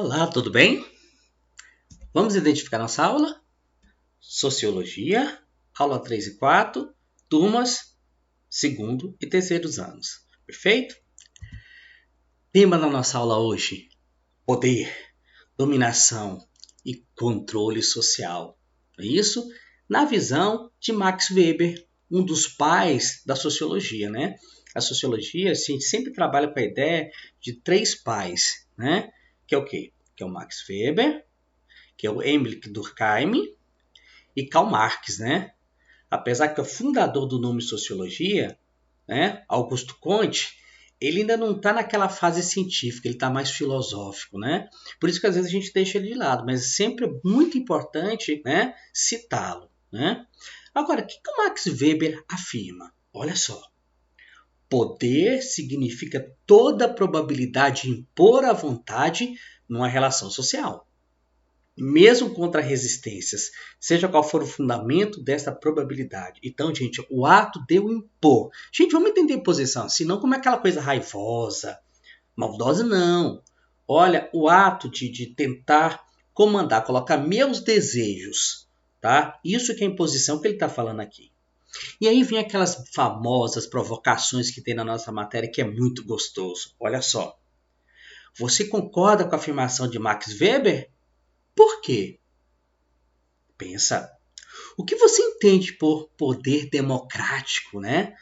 Olá, tudo bem? Vamos identificar nossa aula? Sociologia, aula 3 e 4, turmas segundo e terceiros anos. Perfeito? Tema da nossa aula hoje: poder, dominação e controle social. É isso? Na visão de Max Weber, um dos pais da sociologia, né? A sociologia, assim, a gente sempre trabalha com a ideia de três pais, né? Que é o quê? Que é o Max Weber, que é o Emile Durkheim e Karl Marx, né? Apesar que é o fundador do nome sociologia, né, Augusto Comte, ele ainda não está naquela fase científica, ele está mais filosófico, né? Por isso que às vezes a gente deixa ele de lado, mas é sempre muito importante, né, citá-lo, né? Agora, o que o Max Weber afirma? Olha só, poder significa toda a probabilidade de impor a vontade numa relação social, mesmo contra resistências, seja qual for o fundamento dessa probabilidade. Então, gente, o ato de eu impor. Gente, vamos entender posição, senão como é aquela coisa raivosa, maldosa, não. Olha, o ato de tentar comandar, colocar meus desejos, tá? Isso que é a imposição que ele está falando aqui. E aí vem aquelas famosas provocações que tem na nossa matéria que é muito gostoso. Olha só. Você concorda com a afirmação de Max Weber? Por quê? Pensa. O que você entende por poder democrático, né?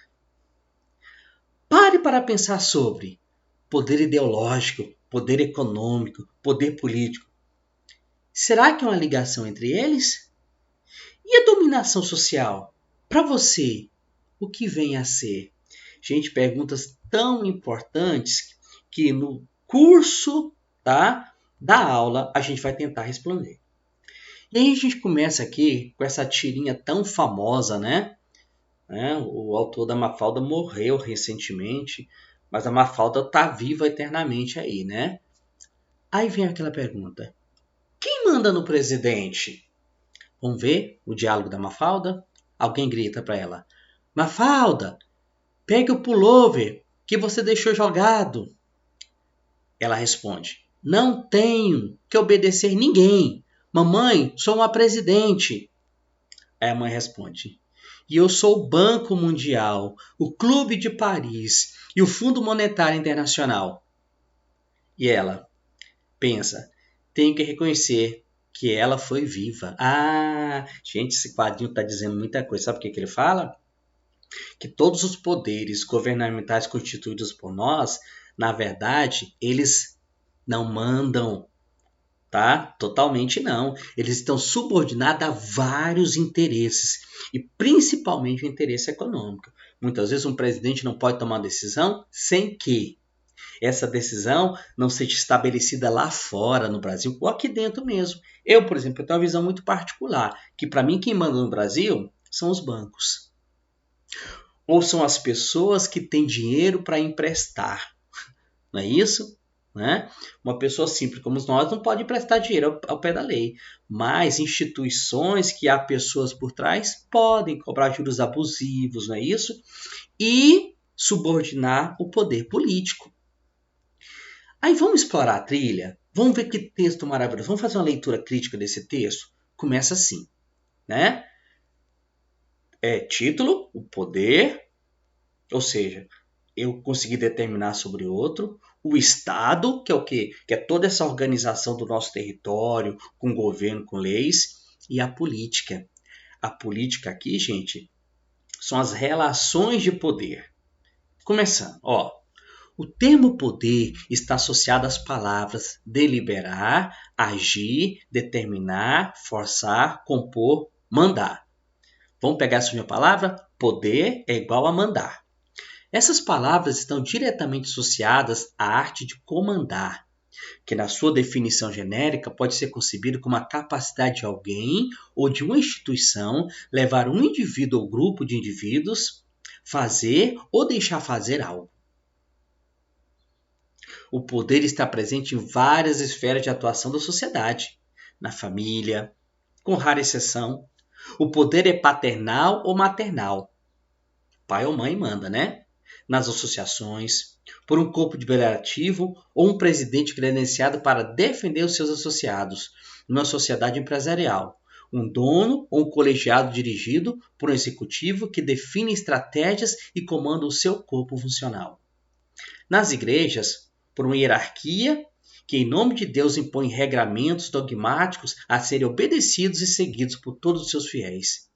Pare para pensar sobre poder ideológico, poder econômico, poder político. Será que há uma ligação entre eles? E a dominação social? Para você, o que vem a ser? Gente, perguntas tão importantes que no curso, tá, da aula a gente vai tentar responder. E aí a gente começa aqui com essa tirinha tão famosa, né? O autor da Mafalda morreu recentemente, mas a Mafalda está viva eternamente aí, né? Aí vem aquela pergunta: quem manda no presidente? Vamos ver o diálogo da Mafalda? Alguém grita para ela: Mafalda, pegue o pullover que você deixou jogado. Ela responde: não tenho que obedecer ninguém. Mamãe, sou uma presidente. Aí a mãe responde: e eu sou o Banco Mundial, o Clube de Paris e o Fundo Monetário Internacional. E ela pensa: tenho que reconhecer que ela foi viva. Ah, gente, esse quadrinho está dizendo muita coisa. Sabe o que ele fala? Que todos os poderes governamentais constituídos por nós, na verdade, eles não mandam, tá? Totalmente não. Eles estão subordinados a vários interesses, e principalmente o interesse econômico. Muitas vezes um presidente não pode tomar uma decisão sem que essa decisão não seja estabelecida lá fora, no Brasil, ou aqui dentro mesmo. Eu, por exemplo, tenho uma visão muito particular, que para mim quem manda no Brasil são os bancos. Ou são as pessoas que têm dinheiro para emprestar. Não é isso? Né? Uma pessoa simples como nós não pode emprestar dinheiro ao pé da lei, mas instituições que há pessoas por trás podem cobrar juros abusivos, não é isso? E subordinar o poder político. Aí vamos explorar a trilha, vamos ver que texto maravilhoso, vamos fazer uma leitura crítica desse texto? Começa assim, né? Título, o poder, ou seja, eu consegui determinar sobre outro. O Estado, que é o quê? Que é toda essa organização do nosso território, com governo, com leis. E a política. A política aqui, gente, são as relações de poder. Começando, ó. O termo poder está associado às palavras deliberar, agir, determinar, forçar, compor, mandar. Vamos pegar essa minha palavra? Poder é igual a mandar. Essas palavras estão diretamente associadas à arte de comandar, que na sua definição genérica pode ser concebido como a capacidade de alguém ou de uma instituição levar um indivíduo ou grupo de indivíduos fazer ou deixar fazer algo. O poder está presente em várias esferas de atuação da sociedade, na família, com rara exceção. O poder é paternal ou maternal. Pai ou mãe manda, né? nas associações, por um corpo deliberativo ou um presidente credenciado para defender os seus associados, numa sociedade empresarial. Um dono ou um colegiado dirigido por um executivo que define estratégias e comanda o seu corpo funcional. Nas igrejas, por uma hierarquia que, em nome de Deus, impõe regramentos dogmáticos a serem obedecidos e seguidos por todos os seus fiéis.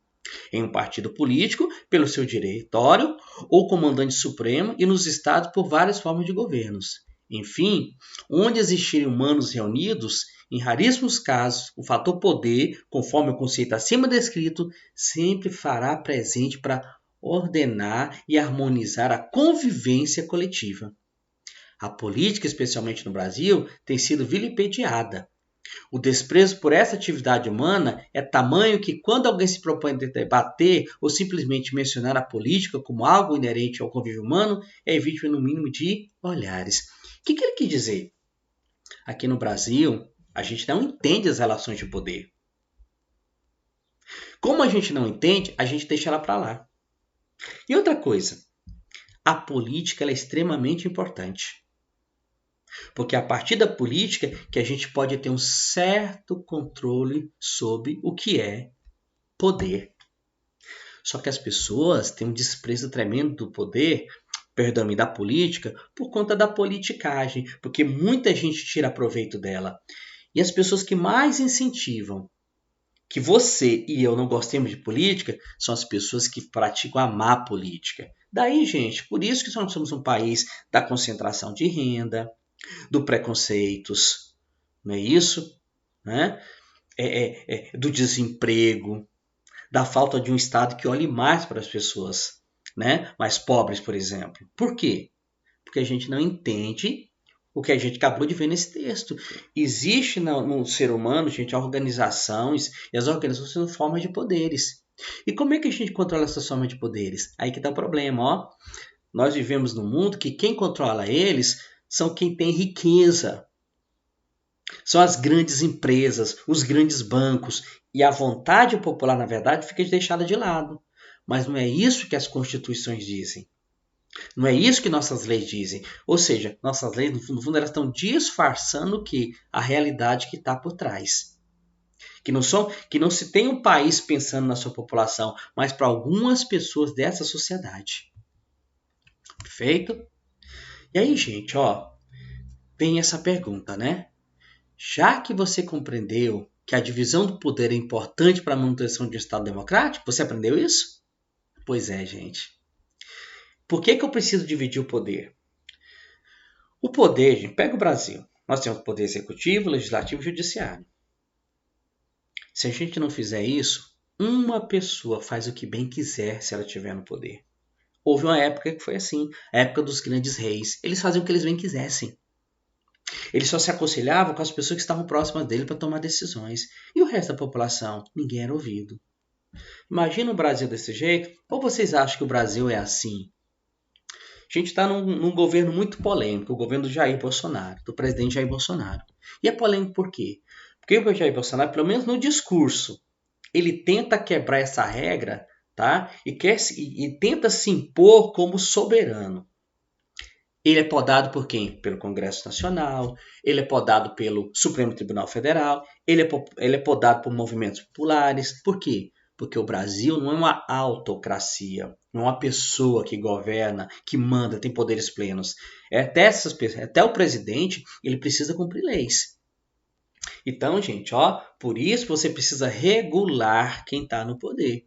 Em um partido político, pelo seu diretório ou comandante supremo, e nos estados por várias formas de governos. Enfim, onde existirem humanos reunidos, em raríssimos casos, o fator poder, conforme o conceito acima descrito, sempre fará presente para ordenar e harmonizar a convivência coletiva. A política, especialmente no Brasil, tem sido vilipendiada. O desprezo por essa atividade humana é tamanho que, quando alguém se propõe a debater ou simplesmente mencionar a política como algo inerente ao convívio humano, é vítima no mínimo de olhares. O que ele quer dizer? Aqui no Brasil, a gente não entende as relações de poder. Como a gente não entende, a gente deixa ela para lá. E outra coisa, a política é extremamente importante. Porque é a partir da política que a gente pode ter um certo controle sobre o que é poder. Só que as pessoas têm um desprezo tremendo do poder, perdão-me, da política, por conta da politicagem, porque muita gente tira proveito dela. E as pessoas que mais incentivam que você e eu não gostemos de política são as pessoas que praticam a má política. Daí, gente, por isso que nós somos um país da concentração de renda, do preconceitos, não é isso? Né? Do desemprego, da falta de um Estado que olhe mais para as pessoas, né? Mais pobres, por exemplo. Por quê? Porque a gente não entende o que a gente acabou de ver nesse texto. Existe no ser humano, gente, organizações, e as organizações são formas de poderes. E como é que a gente controla essas formas de poderes? Aí que está o problema, ó. Nós vivemos num mundo que quem controla eles são quem tem riqueza. São as grandes empresas, os grandes bancos. E a vontade popular, na verdade, fica deixada de lado. Mas não é isso que as constituições dizem. Não é isso que nossas leis dizem. Ou seja, nossas leis, no fundo, elas estão disfarçando o que? A realidade que está por trás. Que não se tem um país pensando na sua população, mas para algumas pessoas dessa sociedade. Perfeito? E aí, gente, ó, vem essa pergunta, né? Já que você compreendeu que a divisão do poder é importante para a manutenção de um Estado democrático, você aprendeu isso? Pois é, gente. Por que eu preciso dividir o poder? O poder, gente, pega o Brasil. Nós temos o poder executivo, legislativo e judiciário. Se a gente não fizer isso, uma pessoa faz o que bem quiser se ela estiver no poder. Houve uma época que foi assim, a época dos grandes reis. Eles faziam o que eles bem quisessem. Eles só se aconselhavam com as pessoas que estavam próximas dele para tomar decisões. E o resto da população? Ninguém era ouvido. Imagina o Brasil desse jeito? Ou vocês acham que o Brasil é assim? A gente está num governo muito polêmico, o governo do Jair Bolsonaro, do presidente Jair Bolsonaro. E é polêmico por quê? Porque o Jair Bolsonaro, pelo menos no discurso, ele tenta quebrar essa regra, tá? E tenta se impor como soberano. Ele é podado por quem? Pelo Congresso Nacional, ele é podado pelo Supremo Tribunal Federal, ele é podado por movimentos populares. Por quê? Porque o Brasil não é uma autocracia, não é uma pessoa que governa, que manda, tem poderes plenos. Até o presidente, ele precisa cumprir leis. Então, gente, ó, por isso você precisa regular quem está no poder.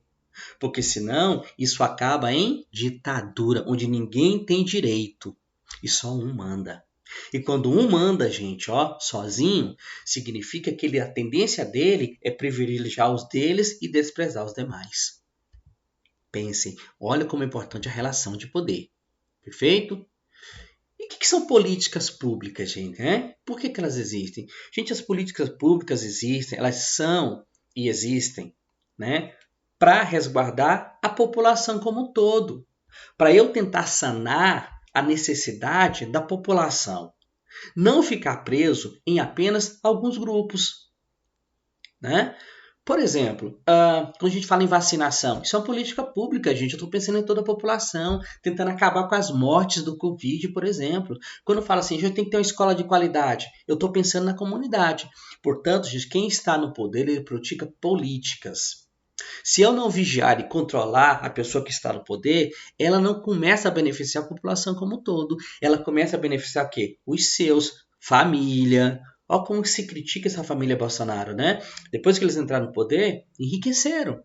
Porque senão isso acaba em ditadura, onde ninguém tem direito e só um manda. E quando um manda, gente, ó, sozinho, significa que a tendência dele é privilegiar os deles e desprezar os demais. Pensem, olha como é importante a relação de poder. Perfeito? E o que são políticas públicas, gente? Né? Por que elas existem? Gente, as políticas públicas existem, elas são e existem, né? Para resguardar a população como um todo. Para eu tentar sanar a necessidade da população. Não ficar preso em apenas alguns grupos. Né? Por exemplo, quando a gente fala em vacinação, isso é uma política pública, gente. Eu estou pensando em toda a população, tentando acabar com as mortes do Covid, por exemplo. Quando fala assim, a gente tem que ter uma escola de qualidade, eu estou pensando na comunidade. Portanto, gente, quem está no poder, ele pratica políticas. Se eu não vigiar e controlar a pessoa que está no poder, ela não começa a beneficiar a população como um todo. Ela começa a beneficiar o quê? Os seus, família. Olha como se critica essa família Bolsonaro, né? Depois que eles entraram no poder, enriqueceram,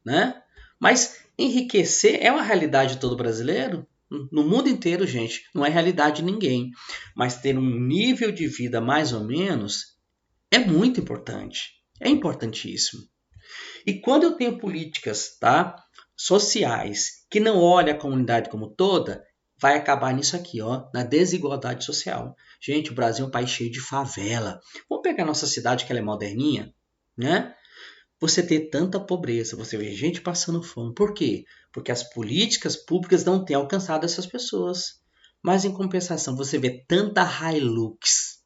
né? Mas enriquecer é uma realidade de todo brasileiro? No mundo inteiro, gente, não é realidade de ninguém. Mas ter um nível de vida mais ou menos é muito importante. É importantíssimo. E quando eu tenho políticas, tá, sociais que não olham a comunidade como toda, vai acabar nisso aqui, ó, na desigualdade social. Gente, o Brasil é um país cheio de favela. Vamos pegar a nossa cidade, que ela é moderninha, né? Você ter tanta pobreza, você vê gente passando fome. Por quê? Porque as políticas públicas não têm alcançado essas pessoas. Mas em compensação, você vê tanta Hilux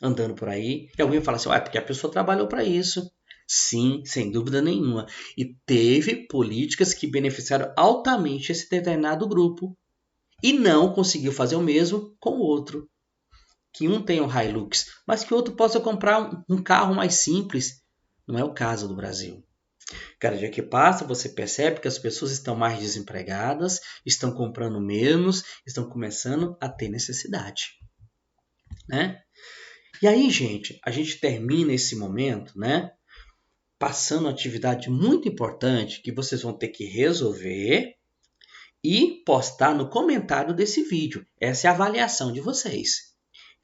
andando por aí, e alguém fala assim, é porque a pessoa trabalhou para isso. Sim, sem dúvida nenhuma. E teve políticas que beneficiaram altamente esse determinado grupo e não conseguiu fazer o mesmo com o outro. Que um tenha um Hilux, mas que o outro possa comprar um carro mais simples. Não é o caso do Brasil. Cada dia que passa, você percebe que as pessoas estão mais desempregadas, estão comprando menos, estão começando a ter necessidade, né? E aí, gente, a gente termina esse momento, né? Passando uma atividade muito importante que vocês vão ter que resolver e postar no comentário desse vídeo. Essa é a avaliação de vocês.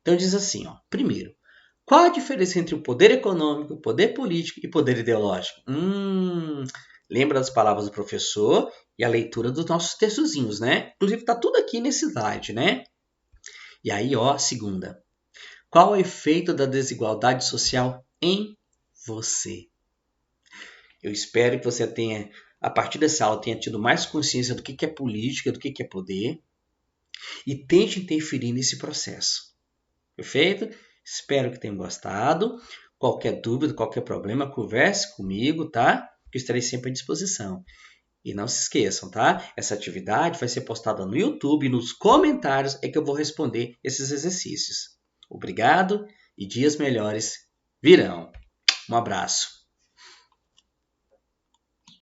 Então diz assim, ó, primeiro, qual a diferença entre o poder econômico, poder político e poder ideológico? Lembra das palavras do professor e a leitura dos nossos textozinhos, né? Inclusive está tudo aqui nesse slide, né? E aí, ó, segunda, qual o efeito da desigualdade social em você? Eu espero que você tenha, a partir dessa aula, tenha tido mais consciência do que é política, do que é poder, e tente interferir nesse processo. Perfeito? Espero que tenham gostado. Qualquer dúvida, qualquer problema, converse comigo, tá? Que eu estarei sempre à disposição. E não se esqueçam, tá? Essa atividade vai ser postada no YouTube e nos comentários é que eu vou responder esses exercícios. Obrigado e dias melhores virão. Um abraço.